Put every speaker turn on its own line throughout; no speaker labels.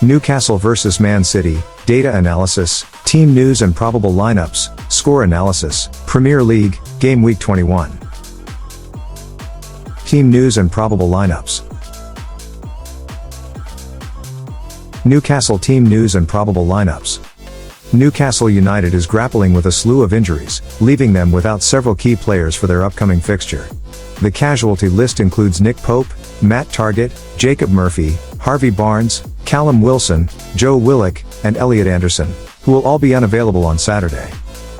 Newcastle vs Man City, data analysis, team news and probable lineups, score analysis, Premier League, Game Week 21. Team news and probable lineups. Newcastle team news and probable lineups. Newcastle United is grappling with a slew of injuries, leaving them without several key players for their upcoming fixture. The casualty list includes Nick Pope, Matt Targett, Jacob Murphy, Harvey Barnes, Callum Wilson, Joe Willock, and Elliot Anderson, who will all be unavailable on Saturday.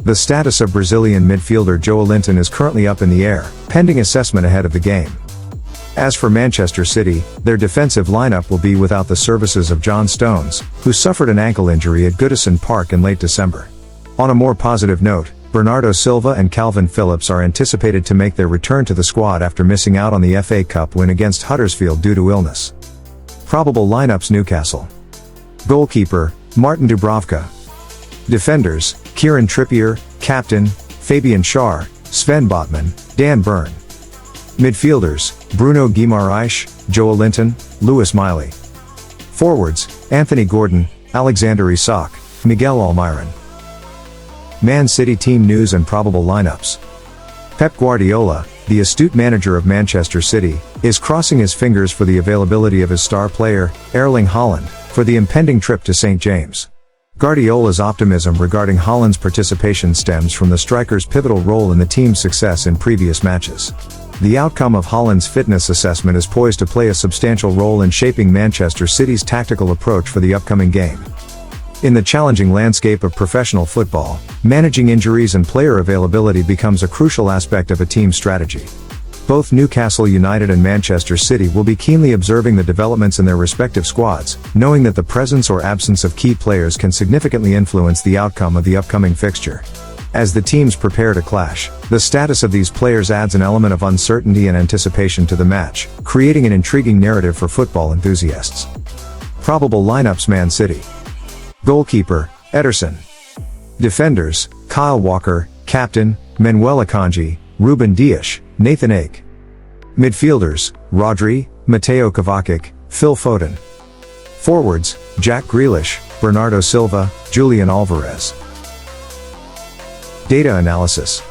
The status of Brazilian midfielder Joe Linton is currently up in the air, pending assessment ahead of the game. As for Manchester City, their defensive lineup will be without the services of John Stones, who suffered an ankle injury at Goodison Park in late December. On a more positive note, Bernardo Silva and Calvin Phillips are anticipated to make their return to the squad after missing out on the FA Cup win against Huddersfield due to illness. Probable lineups. Newcastle. Goalkeeper, Martin Dubravka. Defenders, Kieran Trippier, Captain, Fabian Schär, Sven Botman, Dan Burn. Midfielders, Bruno Guimaraes, Joe Linton, Lewis Miley. Forwards, Anthony Gordon, Alexander Isak, Miguel Almiron. Man City team news and probable lineups. Pep Guardiola, the astute manager of Manchester City, is crossing his fingers for the availability of his star player, Erling Haaland, for the impending trip to St. James. Guardiola's optimism regarding Haaland's participation stems from the striker's pivotal role in the team's success in previous matches. The outcome of Haaland's fitness assessment is poised to play a substantial role in shaping Manchester City's tactical approach for the upcoming game. In the challenging landscape of professional football, managing injuries and player availability becomes a crucial aspect of a team's strategy. Both Newcastle United and Manchester City will be keenly observing the developments in their respective squads, knowing that the presence or absence of key players can significantly influence the outcome of the upcoming fixture. As the teams prepare to clash, the status of these players adds an element of uncertainty and anticipation to the match, creating an intriguing narrative for football enthusiasts. Probable lineups. Man City. Goalkeeper, Ederson. Defenders, Kyle Walker, Captain, Manuel Akanji, Ruben Dias, Nathan Ake. Midfielders, Rodri, Mateo Kovacic, Phil Foden. Forwards, Jack Grealish, Bernardo Silva, Julian Alvarez. Data analysis.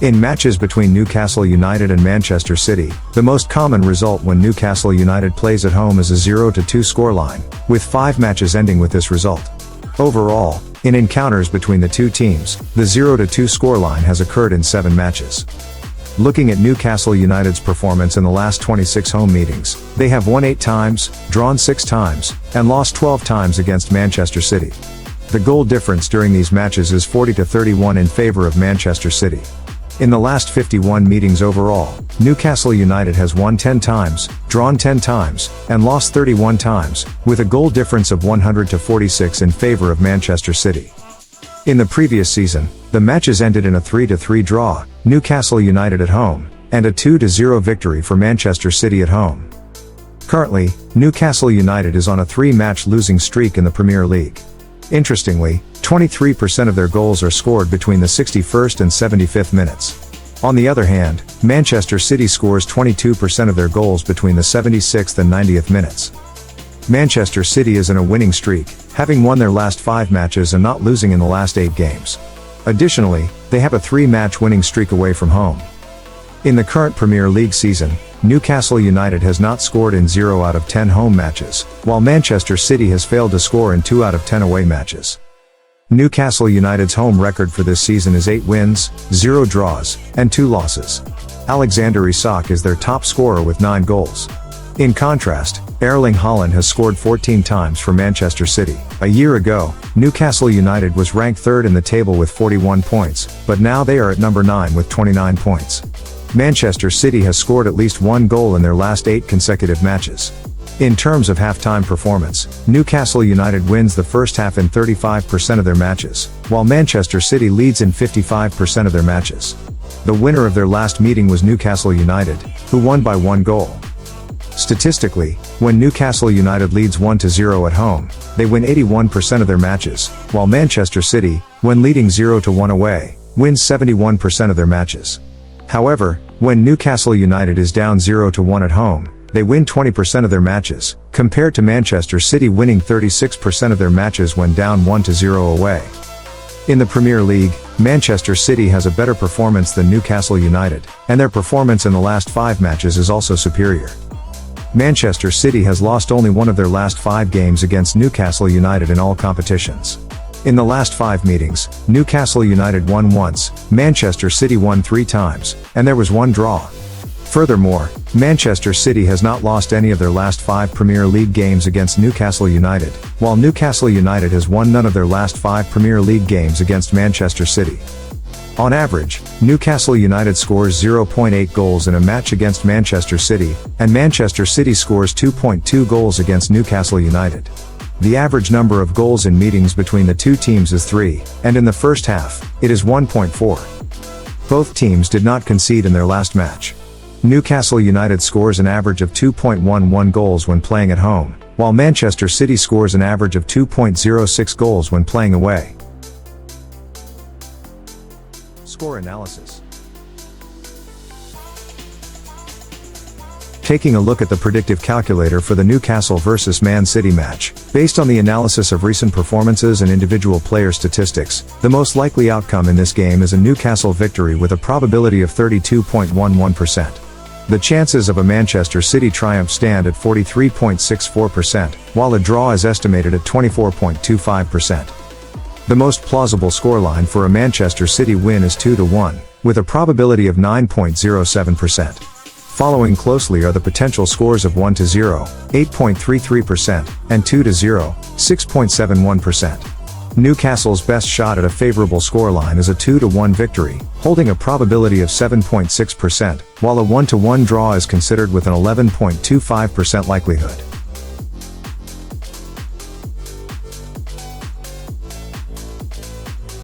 In matches between Newcastle United and Manchester City, the most common result when Newcastle United plays at home is a 0-2 scoreline, with 5 matches ending with this result. Overall, in encounters between the two teams, the 0-2 scoreline has occurred in 7 matches. Looking at Newcastle United's performance in the last 26 home meetings, they have won 8 times, drawn 6 times, and lost 12 times against Manchester City. The goal difference during these matches is 40-31 in favor of Manchester City. In the last 51 meetings overall, Newcastle United has won 10 times, drawn 10 times, and lost 31 times, with a goal difference of 100-46 in favor of Manchester City. In the previous season, the matches ended in a 3-3 draw, Newcastle United at home, and a 2-0 victory for Manchester City at home. Currently, Newcastle United is on a 3-match losing streak in the Premier League. Interestingly, 23% of their goals are scored between the 61st and 75th minutes. On the other hand, Manchester City scores 22% of their goals between the 76th and 90th minutes. Manchester City is in a winning streak, having won their last 5 matches and not losing in the last 8 games. Additionally, they have a 3-match winning streak away from home. In the current Premier League season, Newcastle United has not scored in 0 out of 10 home matches, while Manchester City has failed to score in 2 out of 10 away matches. Newcastle United's home record for this season is 8 wins, 0 draws, and 2 losses. Alexander Isak is their top scorer with 9 goals. In contrast, Erling Haaland has scored 14 times for Manchester City. A year ago, Newcastle United was ranked 3rd in the table with 41 points, but now they are at number 9 with 29 points. Manchester City has scored at least 1 goal in their last 8 consecutive matches. In terms of halftime performance, Newcastle United wins the first half in 35% of their matches, while Manchester City leads in 55% of their matches. The winner of their last meeting was Newcastle United, who won by 1 goal. Statistically, when Newcastle United leads 1-0 at home, they win 81% of their matches, while Manchester City, when leading 0-1 away, wins 71% of their matches. However, when Newcastle United is down 0-1 at home, They win 20% of their matches, compared to Manchester City winning 36% of their matches when down 1-0 away. In the Premier League, Manchester City has a better performance than Newcastle United, and their performance in the last 5 matches is also superior. Manchester City has lost only one of their last 5 games against Newcastle United in all competitions. In the last 5 meetings, Newcastle United won once, Manchester City won 3 times, and there was 1 draw. Furthermore, Manchester City has not lost any of their last 5 Premier League games against Newcastle United, while Newcastle United has won none of their last 5 Premier League games against Manchester City. On average, Newcastle United scores 0.8 goals in a match against Manchester City, and Manchester City scores 2.2 goals against Newcastle United. The average number of goals in meetings between the two teams is 3, and in the first half, it is 1.4. Both teams did not concede in their last match. Newcastle United scores an average of 2.11 goals when playing at home, while Manchester City scores an average of 2.06 goals when playing away. Score analysis. Taking a look at the predictive calculator for the Newcastle vs Man City match, based on the analysis of recent performances and individual player statistics, the most likely outcome in this game is a Newcastle victory with a probability of 32.11%. The chances of a Manchester City triumph stand at 43.64%, while a draw is estimated at 24.25%. The most plausible scoreline for a Manchester City win is 2-1, with a probability of 9.07%. Following closely are the potential scores of 1-0, 8.33%, and 2-0, 6.71%. Newcastle's best shot at a favorable scoreline is a 2-1 victory, holding a probability of 7.6%, while a 1-1 draw is considered with an 11.25% likelihood.